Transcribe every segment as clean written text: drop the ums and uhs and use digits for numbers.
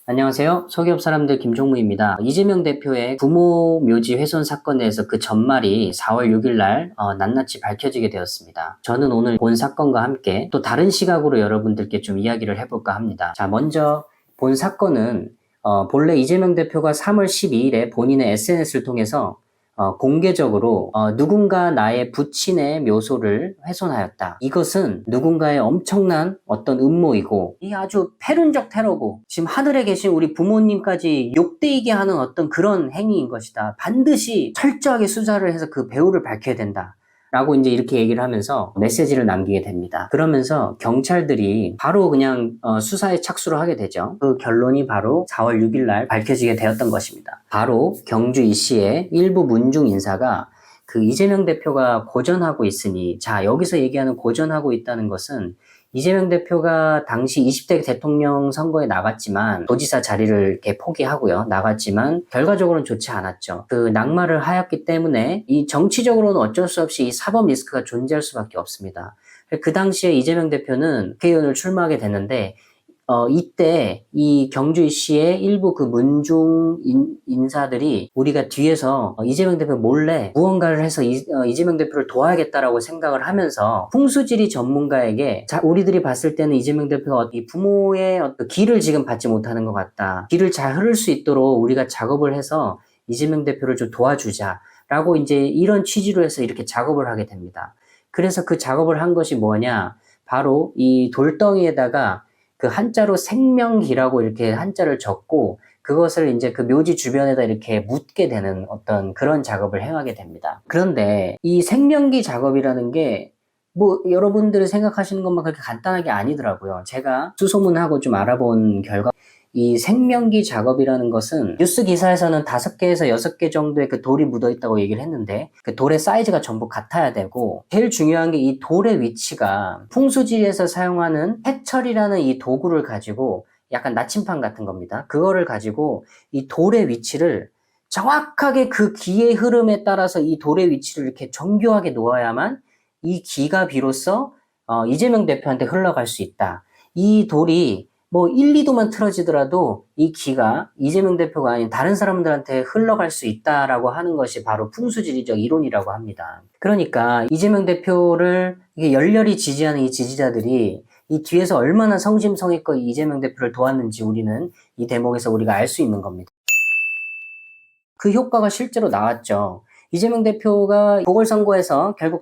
안녕하세요. 소기업 사람들 김종무입니다. 이재명 대표의 부모 묘지 훼손 사건에 대해서 그 전말이 4월 6일 날 낱낱이 밝혀지게 되었습니다. 저는 오늘 본 사건과 함께 또 다른 시각으로 여러분들께 좀 이야기를 해볼까 합니다. 자, 먼저 본 사건은 본래 이재명 대표가 3월 12일에 본인의 SNS를 통해서 공개적으로 누군가 나의 부친의 묘소를 훼손하였다. 이것은 누군가의 엄청난 어떤 음모이고 이 아주 패륜적 테러고 지금 하늘에 계신 우리 부모님까지 욕되게 하는 어떤 그런 행위인 것이다. 반드시 철저하게 수사를 해서 그 배후를 밝혀야 된다. 라고 이제 이렇게 얘기를 하면서 메시지를 남기게 됩니다. 그러면서 경찰들이 바로 그냥 수사에 착수를 하게 되죠. 그 결론이 바로 4월 6일 날 밝혀지게 되었던 것입니다. 바로 경주 이씨의 일부 문중 인사가 그 이재명 대표가 고전하고 있으니, 자, 여기서 얘기하는 고전하고 있다는 것은 이재명 대표가 당시 20대 대통령 선거에 나갔지만 도지사 자리를 이렇게 포기하고요. 나갔지만 결과적으로는 좋지 않았죠. 그 낙마를 하였기 때문에 이 정치적으로는 어쩔 수 없이 이 사법 리스크가 존재할 수밖에 없습니다. 그 당시에 이재명 대표는 국회의원을 출마하게 됐는데 이때 이 경주시의 일부 그 문중 인사들이 우리가 뒤에서 이재명 대표 몰래 무언가를 해서 이재명 대표를 도와야겠다라고 생각을 하면서 풍수지리 전문가에게 우리들이 봤을 때는 이재명 대표가 이 부모의 어떤 길을 지금 받지 못하는 것 같다. 길을 잘 흐를 수 있도록 우리가 작업을 해서 이재명 대표를 좀 도와주자라고 이제 이런 취지로 해서 이렇게 작업을 하게 됩니다. 그래서 그 작업을 한 것이 뭐냐? 바로 이 돌덩이에다가 그 한자로 생명기라고 이렇게 한자를 적고 그것을 이제 그 묘지 주변에다 이렇게 묻게 되는 어떤 그런 작업을 행하게 됩니다. 그런데 이 생명기 작업이라는 게 뭐 여러분들이 생각하시는 것만 그렇게 간단하게 아니더라고요. 제가 수소문하고 좀 알아본 결과 이 생명기 작업이라는 것은 뉴스 기사에서는 5개에서 6개 정도의 그 돌이 묻어 있다고 얘기를 했는데 그 돌의 사이즈가 전부 같아야 되고 제일 중요한 게 이 돌의 위치가 풍수지리에서 사용하는 해철이라는 이 도구를 가지고 약간 나침판 같은 겁니다. 그거를 가지고 이 돌의 위치를 정확하게 그 기의 흐름에 따라서 이 돌의 위치를 이렇게 정교하게 놓아야만 이 기가 비로소 이재명 대표한테 흘러갈 수 있다. 이 돌이 뭐 1, 2도만 틀어지더라도 이 기가 이재명 대표가 아닌 다른 사람들한테 흘러갈 수 있다라고 하는 것이 바로 풍수지리적 이론이라고 합니다. 그러니까 이재명 대표를 이게 열렬히 지지하는 이 지지자들이 이 뒤에서 얼마나 성심성의껏 이재명 대표를 도왔는지 우리는 이 대목에서 우리가 알 수 있는 겁니다. 그 효과가 실제로 나왔죠. 이재명 대표가 보궐선거에서 결국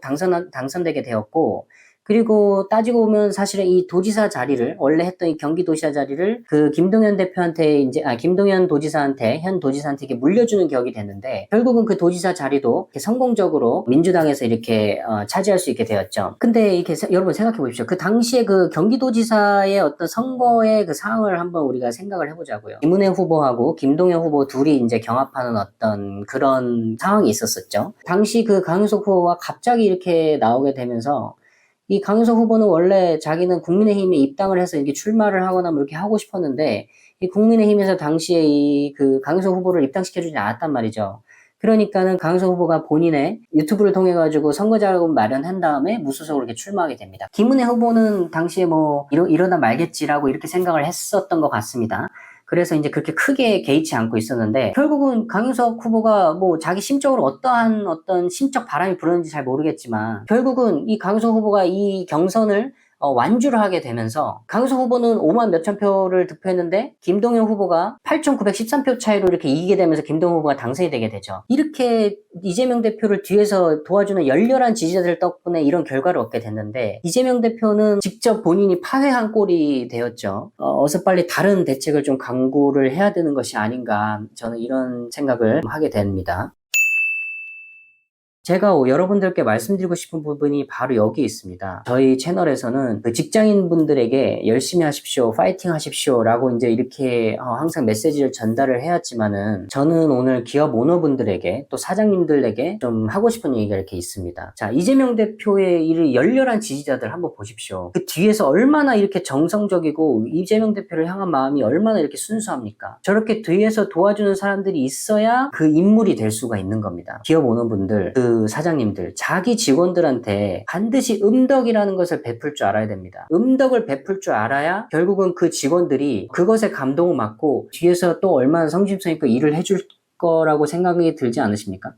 당선되게 되었고 그리고 따지고 보면 사실은 이 도지사 자리를 원래 했던 이 경기도지사 자리를 그 김동연 대표한테 김동연 도지사한테 현 도지사한테 이렇게 물려주는 격이 됐는데 결국은 그 도지사 자리도 이렇게 성공적으로 민주당에서 이렇게 차지할 수 있게 되었죠. 근데 이렇게 여러분 생각해 보십시오. 그 당시에 그 경기도지사의 어떤 선거의 그 상황을 한번 우리가 생각을 해보자고요. 김은혜 후보하고 김동연 후보 둘이 이제 경합하는 어떤 그런 상황이 있었었죠. 당시 그 강용석 후보가 갑자기 이렇게 나오게 되면서 이 강용석 후보는 원래 자기는 국민의힘에 입당을 해서 이렇게 출마를 하거나 뭐 이렇게 하고 싶었는데 이 국민의힘에서 당시에 이 그 강용석 후보를 입당시켜주지 않았단 말이죠. 그러니까는 강용석 후보가 본인의 유튜브를 통해 가지고 선거 자금 마련한 다음에 무소속으로 이렇게 출마하게 됩니다. 김은혜 후보는 당시에 뭐 이러다 말겠지라고 이렇게 생각을 했었던 것 같습니다. 그래서 이제 그렇게 크게 개의치 않고 있었는데 결국은 강용석 후보가 뭐 자기 심적으로 어떠한 어떤 심적 바람이 불었는지 잘 모르겠지만 결국은 이 강용석 후보가 이 경선을 완주를 하게 되면서 강용석 후보는 5만 몇천 표를 득표했는데 김동연 후보가 8,913표 차이로 이렇게 이기게 되면서 김동연 후보가 당선이 되게 되죠. 이렇게 이재명 대표를 뒤에서 도와주는 열렬한 지지자들 덕분에 이런 결과를 얻게 됐는데 이재명 대표는 직접 본인이 파회한 꼴이 되었죠. 어서 빨리 다른 대책을 좀 강구를 해야 되는 것이 아닌가 저는 이런 생각을 하게 됩니다. 제가 여러분들께 말씀드리고 싶은 부분이 바로 여기 있습니다. 저희 채널에서는 그 직장인분들에게 열심히 하십시오, 파이팅 하십시오 라고 이제 이렇게 항상 메시지를 전달을 해왔지만은 저는 오늘 기업 오너분들에게 또 사장님들에게 좀 하고 싶은 얘기가 이렇게 있습니다. 자, 이재명 대표의 이 열렬한 지지자들 한번 보십시오. 그 뒤에서 얼마나 이렇게 정성적이고 이재명 대표를 향한 마음이 얼마나 이렇게 순수합니까? 저렇게 뒤에서 도와주는 사람들이 있어야 그 인물이 될 수가 있는 겁니다. 기업 오너분들, 그 그 사장님들, 자기 직원들한테 반드시 음덕이라는 것을 베풀 줄 알아야 됩니다. 음덕을 베풀 줄 알아야 결국은 그 직원들이 그것에 감동을 받고 뒤에서 또 얼마나 성심성 있고 일을 해줄 거라고 생각이 들지 않으십니까?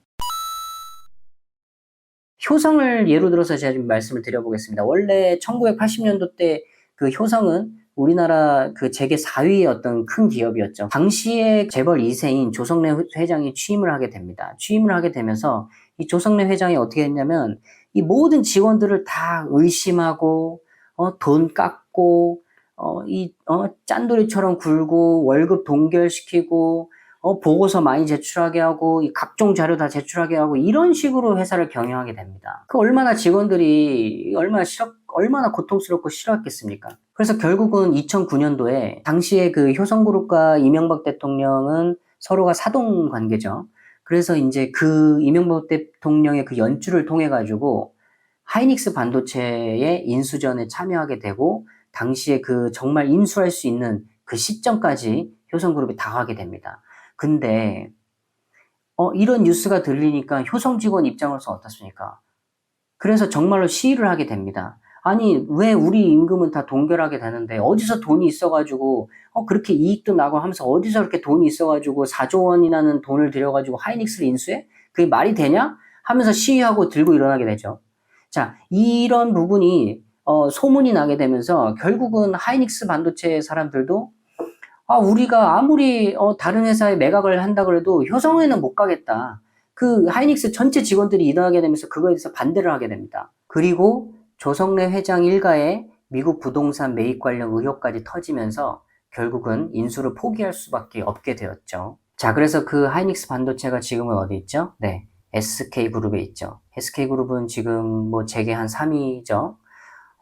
효성을 예로 들어서 제가 좀 말씀을 드려보겠습니다. 원래 1980년도 때 그 효성은 우리나라 그 재계 4위의 어떤 큰 기업이었죠. 당시에 재벌 2세인 조성래 회장이 취임을 하게 됩니다. 취임을 하게 되면서 이 조성래 회장이 어떻게 했냐면 이 모든 직원들을 다 의심하고 돈 깎고 짠돌이처럼 굴고 월급 동결시키고 보고서 많이 제출하게 하고, 이 각종 자료 다 제출하게 하고, 이런 식으로 회사를 경영하게 됩니다. 그 얼마나 직원들이 얼마나 고통스럽고 싫어했겠습니까? 그래서 결국은 2009년도에 당시에 그 효성그룹과 이명박 대통령은 서로가 사돈 관계죠. 그래서 이제 그 이명박 대통령의 그 연주를 통해 가지고 하이닉스 반도체의 인수전에 참여하게 되고, 당시에 그 정말 인수할 수 있는 그 시점까지 효성그룹이 다가게 됩니다. 근데 이런 뉴스가 들리니까 효성 직원 입장으로서 어떻습니까? 그래서 정말로 시위를 하게 됩니다. 아니 왜 우리 임금은 다 동결하게 되는데 어디서 돈이 있어가지고 그렇게 이익도 나고 하면서 어디서 그렇게 돈이 있어가지고 4조 원이라는 돈을 들여가지고 하이닉스를 인수해? 그게 말이 되냐? 하면서 시위하고 들고 일어나게 되죠. 자, 이런 부분이 소문이 나게 되면서 결국은 하이닉스 반도체 사람들도 우리가 아무리 다른 회사에 매각을 한다 그래도 효성에는 못 가겠다. 그 하이닉스 전체 직원들이 일어나게 되면서 그거에 대해서 반대를 하게 됩니다. 그리고 조성래 회장 일가의 미국 부동산 매입 관련 의혹까지 터지면서 결국은 인수를 포기할 수밖에 없게 되었죠. 자, 그래서 그 하이닉스 반도체가 지금은 어디 있죠? 네, SK그룹에 있죠. SK그룹은 지금 뭐 재계 한 3위죠.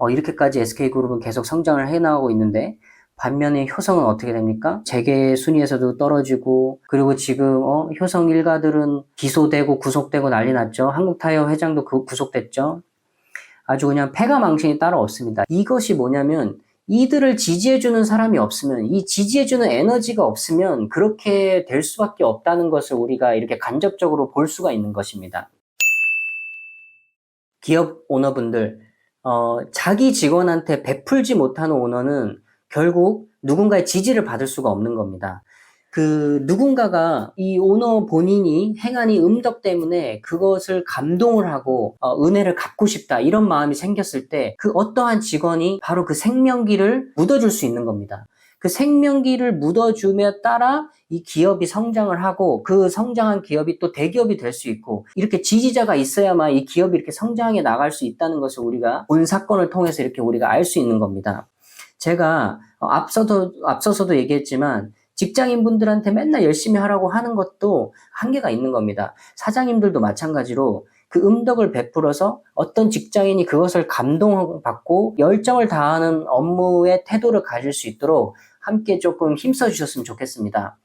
이렇게까지 SK그룹은 계속 성장을 해나가고 있는데 반면에 효성은 어떻게 됩니까? 재계 순위에서도 떨어지고, 그리고 지금 효성 일가들은 기소되고 구속되고 난리 났죠. 한국타이어 회장도 구속됐죠. 아주 그냥 패가 망신이 따로 없습니다. 이것이 뭐냐면 이들을 지지해주는 사람이 없으면, 이 지지해주는 에너지가 없으면 그렇게 될 수밖에 없다는 것을 우리가 이렇게 간접적으로 볼 수가 있는 것입니다. 기업 오너분들, 자기 직원한테 베풀지 못하는 오너는 결국 누군가의 지지를 받을 수가 없는 겁니다. 그 누군가가 이 오너 본인이 행한 이 음덕 때문에 그것을 감동을 하고 은혜를 갚고 싶다 이런 마음이 생겼을 때 그 어떠한 직원이 바로 그 생명기를 묻어줄 수 있는 겁니다. 그 생명기를 묻어줌에 따라 이 기업이 성장을 하고 그 성장한 기업이 또 대기업이 될 수 있고 이렇게 지지자가 있어야만 이 기업이 이렇게 성장해 나갈 수 있다는 것을 우리가 본 사건을 통해서 이렇게 우리가 알 수 있는 겁니다. 제가 앞서서도 얘기했지만 직장인분들한테 맨날 열심히 하라고 하는 것도 한계가 있는 겁니다. 사장님들도 마찬가지로 그 음덕을 베풀어서 어떤 직장인이 그것을 감동받고 열정을 다하는 업무의 태도를 가질 수 있도록 함께 조금 힘써 주셨으면 좋겠습니다.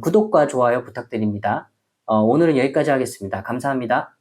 구독과 좋아요 부탁드립니다. 오늘은 여기까지 하겠습니다. 감사합니다.